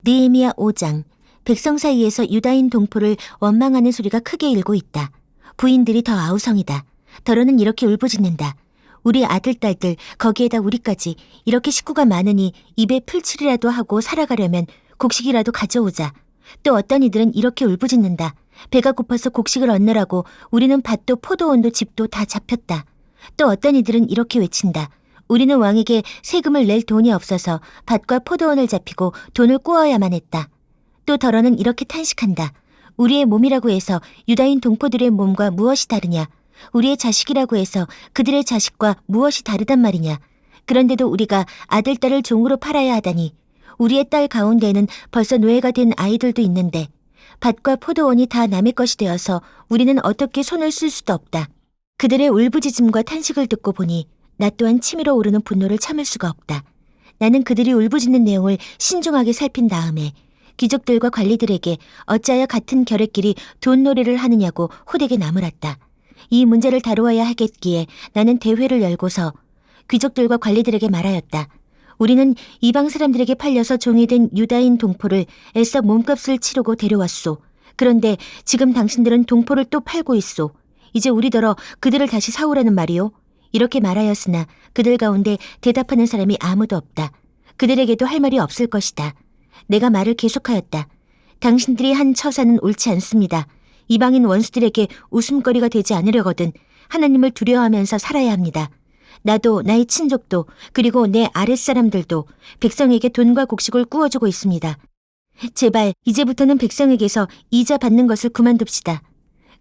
느헤미야 5장. 백성 사이에서 유다인 동포를 원망하는 소리가 크게 일고 있다. 부인들이 더 아우성이다. 더러는 이렇게 울부짖는다. 우리 아들, 딸들, 거기에다 우리까지 이렇게 식구가 많으니 입에 풀칠이라도 하고 살아가려면 곡식이라도 가져오자. 또 어떤 이들은 이렇게 울부짖는다. 배가 고파서 곡식을 얻느라고 우리는 밭도 포도원도 집도 다 잡혔다. 또 어떤 이들은 이렇게 외친다. 우리는 왕에게 세금을 낼 돈이 없어서 밭과 포도원을 잡히고 돈을 꾸어야만 했다. 또 더러는 이렇게 탄식한다. 우리의 몸이라고 해서 유다인 동포들의 몸과 무엇이 다르냐? 우리의 자식이라고 해서 그들의 자식과 무엇이 다르단 말이냐? 그런데도 우리가 아들, 딸을 종으로 팔아야 하다니. 우리의 딸 가운데는 벌써 노예가 된 아이들도 있는데 밭과 포도원이 다 남의 것이 되어서 우리는 어떻게 손을 쓸 수도 없다. 그들의 울부짖음과 탄식을 듣고 보니 나 또한 치밀어 오르는 분노를 참을 수가 없다. 나는 그들이 울부짖는 내용을 신중하게 살핀 다음에 귀족들과 관리들에게 어찌하여 같은 결의끼리 돈놀이를 하느냐고 호되게 나무랐다. 이 문제를 다루어야 하겠기에 나는 대회를 열고서 귀족들과 관리들에게 말하였다. 우리는 이방 사람들에게 팔려서 종이 된 유다인 동포를 애써 몸값을 치르고 데려왔소. 그런데 지금 당신들은 동포를 또 팔고 있소. 이제 우리더러 그들을 다시 사오라는 말이오. 이렇게 말하였으나 그들 가운데 대답하는 사람이 아무도 없다. 그들에게도 할 말이 없을 것이다. 내가 말을 계속하였다. 당신들이 한 처사는 옳지 않습니다. 이방인 원수들에게 웃음거리가 되지 않으려거든 하나님을 두려워하면서 살아야 합니다. 나도 나의 친족도 그리고 내 아랫사람들도 백성에게 돈과 곡식을 꾸어주고 있습니다. 제발 이제부터는 백성에게서 이자 받는 것을 그만둡시다.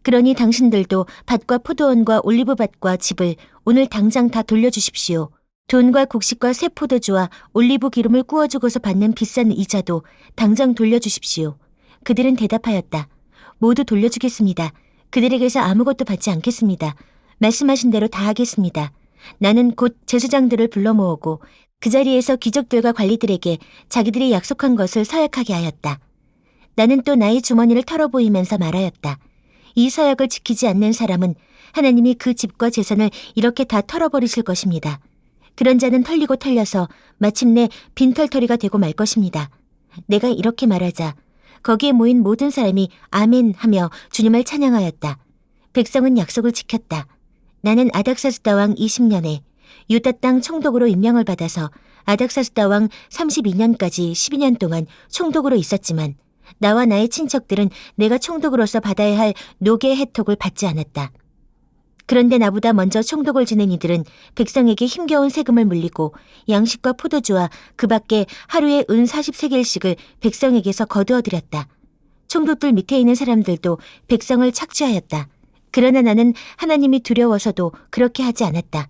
그러니 당신들도 밭과 포도원과 올리브밭과 집을 오늘 당장 다 돌려주십시오. 돈과 곡식과 새 포도주와 올리브 기름을 꾸어주고서 받는 비싼 이자도 당장 돌려주십시오. 그들은 대답하였다. 모두 돌려주겠습니다. 그들에게서 아무것도 받지 않겠습니다. 말씀하신 대로 다 하겠습니다. 나는 곧 제사장들을 불러 모으고 그 자리에서 귀족들과 관리들에게 자기들이 약속한 것을 서약하게 하였다. 나는 또 나의 주머니를 털어보이면서 말하였다. 이 서약을 지키지 않는 사람은 하나님이 그 집과 재산을 이렇게 다 털어버리실 것입니다. 그런 자는 털리고 털려서 마침내 빈털터리가 되고 말 것입니다. 내가 이렇게 말하자 거기에 모인 모든 사람이 아멘 하며 주님을 찬양하였다. 백성은 약속을 지켰다. 나는 아닥사스다 왕 20년에 유다 땅 총독으로 임명을 받아서 아닥사스다 왕 32년까지 12년 동안 총독으로 있었지만 나와 나의 친척들은 내가 총독으로서 받아야 할 노개 혜택을 받지 않았다. 그런데 나보다 먼저 총독을 지낸 이들은 백성에게 힘겨운 세금을 물리고 양식과 포도주와 그 밖에 하루에 은 40세겔씩을 백성에게서 거두어들였다. 총독들 밑에 있는 사람들도 백성을 착취하였다. 그러나 나는 하나님이 두려워서도 그렇게 하지 않았다.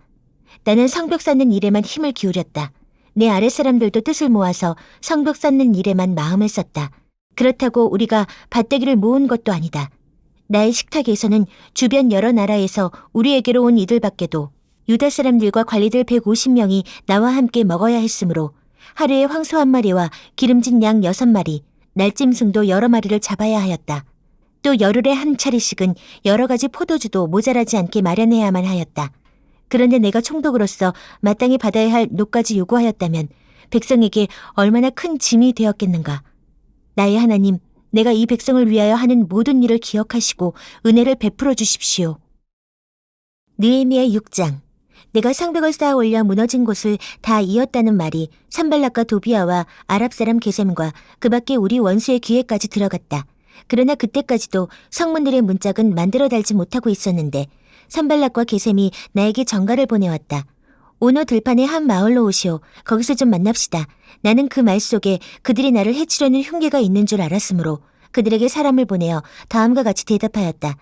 나는 성벽 쌓는 일에만 힘을 기울였다. 내 아랫사람들도 뜻을 모아서 성벽 쌓는 일에만 마음을 썼다. 그렇다고 우리가 밭대기를 모은 것도 아니다. 나의 식탁에서는 주변 여러 나라에서 우리에게로 온 이들 밖에도 유다 사람들과 관리들 150명이 나와 함께 먹어야 했으므로 하루에 황소 1마리와 기름진 양 6마리, 날짐승도 여러 마리를 잡아야 하였다. 또 열흘에 한 차례씩은 여러 가지 포도주도 모자라지 않게 마련해야만 하였다. 그런데 내가 총독으로서 마땅히 받아야 할 노까지 요구하였다면 백성에게 얼마나 큰 짐이 되었겠는가. 나의 하나님, 내가 이 백성을 위하여 하는 모든 일을 기억하시고 은혜를 베풀어 주십시오. 느헤미야 6장. 내가 성벽을 쌓아 올려 무너진 곳을 다 이었다는 말이 산발락과 도비아와 아랍 사람 게셈과 그 밖에 우리 원수의 귀에까지 들어갔다. 그러나 그때까지도 성문들의 문짝은 만들어 달지 못하고 있었는데 산발락과 게셈이 나에게 전가를 보내왔다. 오너 들판의 한 마을로 오시오. 거기서 좀 만납시다. 나는 그 말 속에 그들이 나를 해치려는 흉계가 있는 줄 알았으므로 그들에게 사람을 보내어 다음과 같이 대답하였다.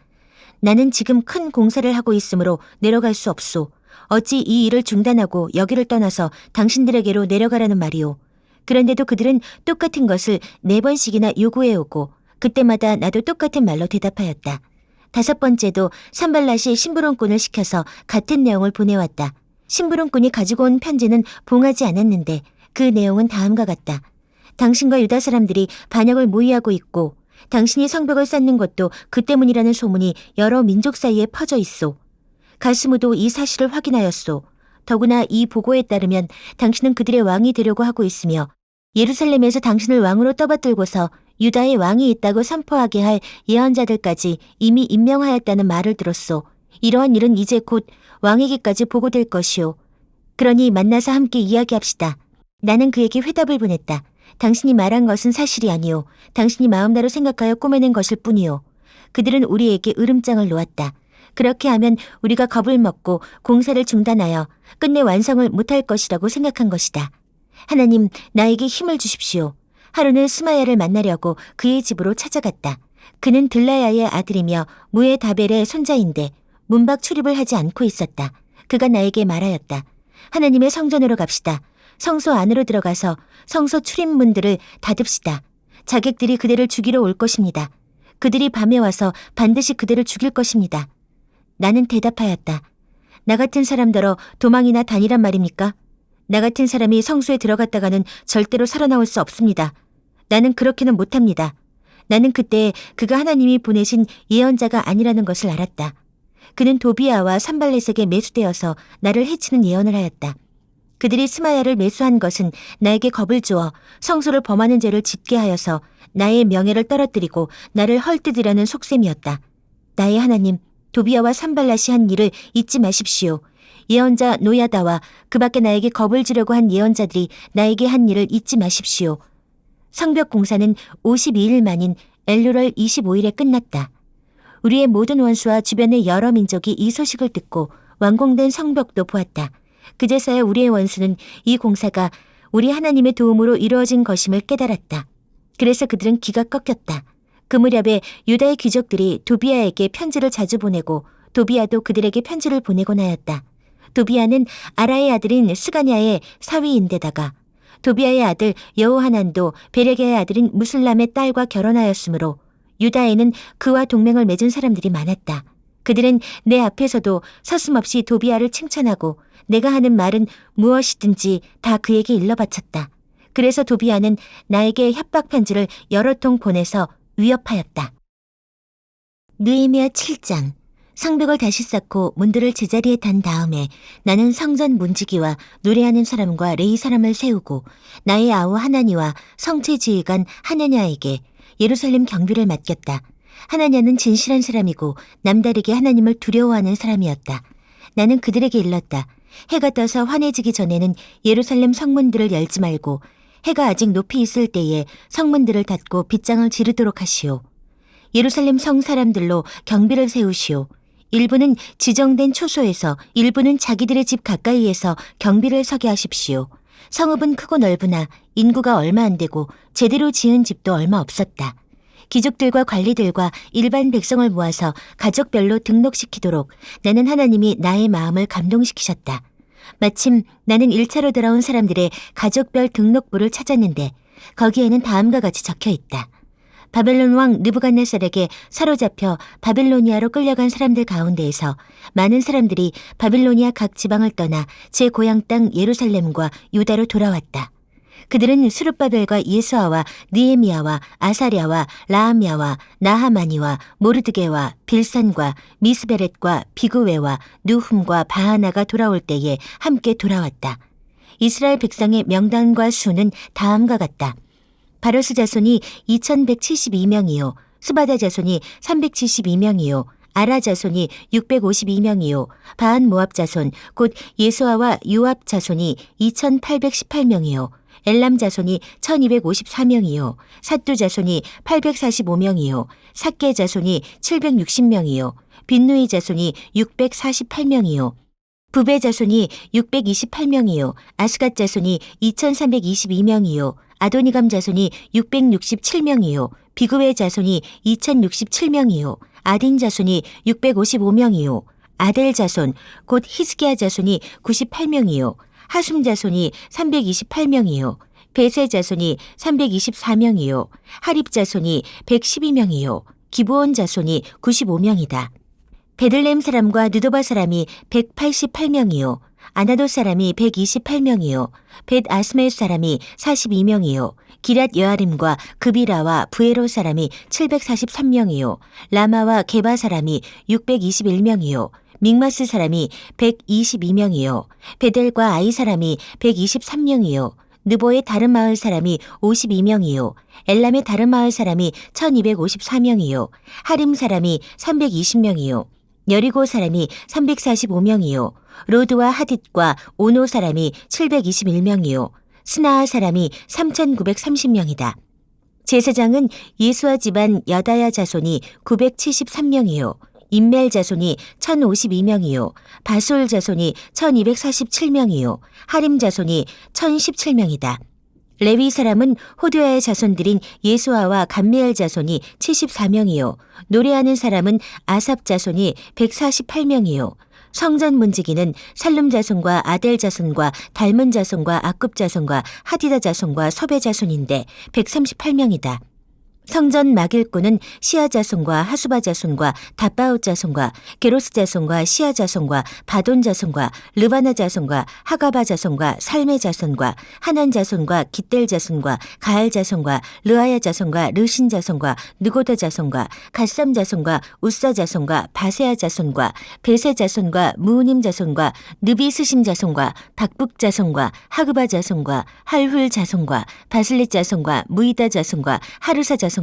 나는 지금 큰 공사를 하고 있으므로 내려갈 수 없소. 어찌 이 일을 중단하고 여기를 떠나서 당신들에게로 내려가라는 말이오. 그런데도 그들은 똑같은 것을 4번씩이나 요구해오고 그때마다 나도 똑같은 말로 대답하였다. 5번째도 산발랏이 심부름꾼을 시켜서 같은 내용을 보내왔다. 심부름꾼이 가지고 온 편지는 봉하지 않았는데 그 내용은 다음과 같다. 당신과 유다 사람들이 반역을 모의하고 있고 당신이 성벽을 쌓는 것도 그 때문이라는 소문이 여러 민족 사이에 퍼져 있소. 가스무도 이 사실을 확인하였소. 더구나 이 보고에 따르면 당신은 그들의 왕이 되려고 하고 있으며 예루살렘에서 당신을 왕으로 떠받들고서 유다의 왕이 있다고 선포하게 할 예언자들까지 이미 임명하였다는 말을 들었소. 이러한 일은 이제 곧 왕에게까지 보고될 것이오. 그러니 만나서 함께 이야기합시다. 나는 그에게 회답을 보냈다. 당신이 말한 것은 사실이 아니오. 당신이 마음대로 생각하여 꾸며낸 것일 뿐이오. 그들은 우리에게 으름장을 놓았다. 그렇게 하면 우리가 겁을 먹고 공사를 중단하여 끝내 완성을 못할 것이라고 생각한 것이다. 하나님, 나에게 힘을 주십시오. 하루는 스마야를 만나려고 그의 집으로 찾아갔다. 그는 들라야의 아들이며 무에다벨의 손자인데 문밖 출입을 하지 않고 있었다. 그가 나에게 말하였다. 하나님의 성전으로 갑시다. 성소 안으로 들어가서 성소 출입문들을 닫읍시다. 자객들이 그대를 죽이러 올 것입니다. 그들이 밤에 와서 반드시 그대를 죽일 것입니다. 나는 대답하였다. 나 같은 사람더러 도망이나 다니란 말입니까? 나 같은 사람이 성소에 들어갔다가는 절대로 살아나올 수 없습니다. 나는 그렇게는 못합니다. 나는 그때 그가 하나님이 보내신 예언자가 아니라는 것을 알았다. 그는 도비아와 산발렛에게 매수되어서 나를 해치는 예언을 하였다. 그들이 스마야를 매수한 것은 나에게 겁을 주어 성소를 범하는 죄를 짓게 하여서 나의 명예를 떨어뜨리고 나를 헐뜯으려는 속셈이었다. 나의 하나님, 도비아와 산발렛이 한 일을 잊지 마십시오. 예언자 노야다와 그 밖에 나에게 겁을 주려고 한 예언자들이 나에게 한 일을 잊지 마십시오. 성벽 공사는 52일 만인 엘루럴 25일에 끝났다. 우리의 모든 원수와 주변의 여러 민족이 이 소식을 듣고 완공된 성벽도 보았다. 그제서야 우리의 원수는 이 공사가 우리 하나님의 도움으로 이루어진 것임을 깨달았다. 그래서 그들은 기가 꺾였다. 그 무렵에 유다의 귀족들이 도비아에게 편지를 자주 보내고 도비아도 그들에게 편지를 보내곤 하였다. 도비아는 아라의 아들인 스가냐의 사위인데다가 도비아의 아들 여호하난도 베레게의 아들인 무슬람의 딸과 결혼하였으므로 유다에는 그와 동맹을 맺은 사람들이 많았다. 그들은 내 앞에서도 서슴없이 도비아를 칭찬하고 내가 하는 말은 무엇이든지 다 그에게 일러 바쳤다. 그래서 도비아는 나에게 협박 편지를 여러 통 보내서 위협하였다. 느헤미야 7장. 성벽을 다시 쌓고 문들을 제자리에 단 다음에 나는 성전 문지기와 노래하는 사람과 레위 사람을 세우고 나의 아우 하나니와 성체 지휘관 하나냐에게 예루살렘 경비를 맡겼다. 하나냐는 진실한 사람이고 남다르게 하나님을 두려워하는 사람이었다. 나는 그들에게 일렀다. 해가 떠서 환해지기 전에는 예루살렘 성문들을 열지 말고 해가 아직 높이 있을 때에 성문들을 닫고 빗장을 지르도록 하시오. 예루살렘 성 사람들로 경비를 세우시오. 일부는 지정된 초소에서 일부는 자기들의 집 가까이에서 경비를 서게 하십시오. 성읍은 크고 넓으나 인구가 얼마 안 되고 제대로 지은 집도 얼마 없었다. 귀족들과 관리들과 일반 백성을 모아서 가족별로 등록시키도록 나는 하나님이 나의 마음을 감동시키셨다. 마침 나는 1차로 돌아온 사람들의 가족별 등록부를 찾았는데 거기에는 다음과 같이 적혀 있다. 바벨론 왕 느부갓네살에게 사로잡혀 바빌로니아로 끌려간 사람들 가운데에서 많은 사람들이 바빌로니아 각 지방을 떠나 제 고향 땅 예루살렘과 유다로 돌아왔다. 그들은 스룹바벨과 예수아와 느헤미야와 아사랴와 라함야와 나하마니와 모르드게와 빌산과 미스베렛과 비그웨와 누훔과 바하나가 돌아올 때에 함께 돌아왔다. 이스라엘 백성의 명단과 수는 다음과 같다. 바로스 자손이 2172명이요 스바다 자손이 372명이요 아라 자손이 652명이요 바한 모압 자손 곧 예수아와 요압 자손이 2818명이요 엘람 자손이 1254명이요 삿두 자손이 845명이요 삭게 자손이 760명이요 빈누이 자손이 648명이요 부베 자손이 628명이요 아스갓 자손이 2322명이요 아도니감 자손이 667명이요 비그웨 자손이 2067명이요 아딘 자손이 655명이요 아델 자손 곧 히스기야 자손이 98명이요 하숨 자손이 328명이요 베세 자손이 324명이요 하립 자손이 112명이요 기브온 자손이 95명이다. 베들레헴 사람과 느도바 사람이 188명이요 아나도 사람이 128명이요 벳 아스메 사람이 42명이요 기랏 여아림과 그비라와 부에로 사람이 743명이요 라마와 게바 사람이 621명이요 믹마스 사람이 122명이요 베델과 아이 사람이 123명이요 느보의 다른 마을 사람이 52명이요. 엘람의 다른 마을 사람이 1254명이요. 하림 사람이 320명이요. 여리고 사람이 345명이요. 로드와 하딧과 오노 사람이 721명이요. 스나아 사람이 3930명이다. 제사장은 예수아 집안 여다야 자손이 973명이요. 임멜 자손이 1052명이요. 바솔 자손이 1247명이요. 하림 자손이 1017명이다. 레위 사람은 호두야의 자손들인 예수아와 감미엘 자손이 74명이요. 노래하는 사람은 아삽 자손이 148명이요. 성전 문지기는 살룸 자손과 아델 자손과 달문 자손과 아굽 자손과 하디다 자손과 소베 자손인데 138명이다. 성전 막일꾼은 시아 자손과 하수바 자손과 다바웃 자손과 게로스 자손과 시아 자손과 바돈 자손과 르바나 자손과 하가바 자손과 살메 자손과 하난 자손과 깃델 자손과 가알 자손과 르아야 자손과 르신 자손과 느고다 자손과 갓삼 자손과 우사 자손과 바세아 자손과 베세 자손과 무우님 자손과 느비스심 자손과 박북 자손과 하그바 자손과 할훌 자손과 바슬릿 자손과 무이다 자손과 하르사 자손과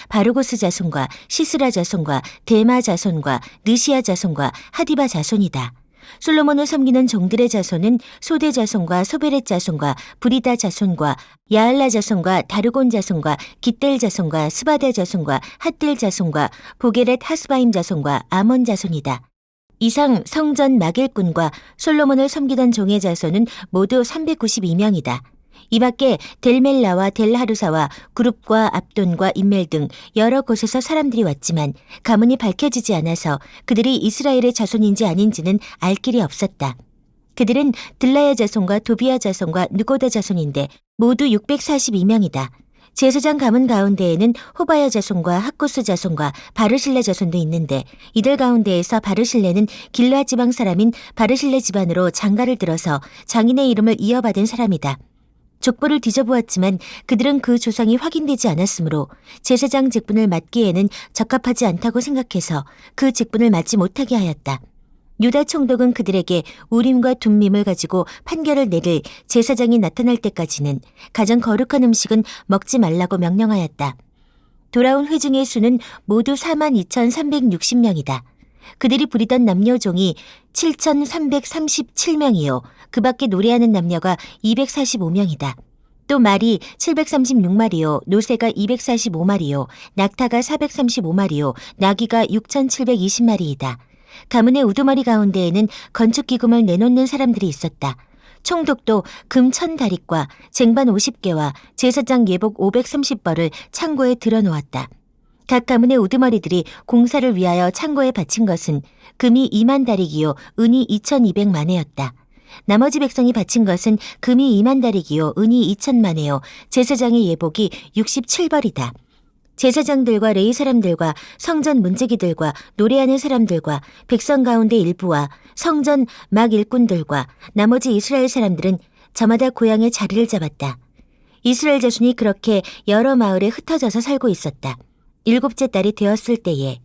바르고스 자손과 시스라 자손과 데마 자손과 느시아 자손과 하디바 자손이다. 솔로몬을 섬기는 종들의 자손은 소대 자손과 소베렛 자손과 브리다 자손과 야알라 자손과 다르곤 자손과 깃델 자손과 스바데 자손과 핫델 자손과 보게렛 하스바임 자손과 아몬 자손이다. 이상 성전 막일꾼과 솔로몬을 섬기던 종의 자손은 모두 392명이다. 이 밖에 델멜라와 델하루사와 그룹과 압돈과 임멜 등 여러 곳에서 사람들이 왔지만 가문이 밝혀지지 않아서 그들이 이스라엘의 자손인지 아닌지는 알 길이 없었다. 그들은 들라야 자손과 도비야 자손과 느고다 자손인데 모두 642명이다. 제사장 가문 가운데에는 호바야 자손과 학구스 자손과 바르실레 자손도 있는데 이들 가운데에서 바르실레는 길라 지방 사람인 바르실레 집안으로 장가를 들어서 장인의 이름을 이어받은 사람이다. 족보를 뒤져보았지만 그들은 그 조상이 확인되지 않았으므로 제사장 직분을 맡기에는 적합하지 않다고 생각해서 그 직분을 맡지 못하게 하였다. 유다 총독은 그들에게 우림과 둠밈을 가지고 판결을 내릴 제사장이 나타날 때까지는 가장 거룩한 음식은 먹지 말라고 명령하였다. 돌아온 회중의 수는 모두 42,360명이다. 그들이 부리던 남녀종이 7,337명이요. 그 밖에 노래하는 남녀가 245명이다. 또 말이 736마리요. 노새가 245마리요. 낙타가 435마리요. 나귀가 6,720마리이다. 가문의 우두머리 가운데에는 건축기금을 내놓는 사람들이 있었다. 총독도 금 1,000다릭과 쟁반 50개와 제사장 예복 530벌을 창고에 들어놓았다. 각 가문의 우두머리들이 공사를 위하여 창고에 바친 것은 금이 2만 다릭이요 은이 2,200만회였다. 나머지 백성이 바친 것은 금이 2만 다릭이요 은이 2,000만회요 제사장의 예복이 67벌이다. 제사장들과 레위 사람들과 성전 문지기들과 노래하는 사람들과 백성 가운데 일부와 성전 막 일꾼들과 나머지 이스라엘 사람들은 저마다 고향에 자리를 잡았다. 이스라엘 자손이 그렇게 여러 마을에 흩어져서 살고 있었다. 7째 달이 되었을 때에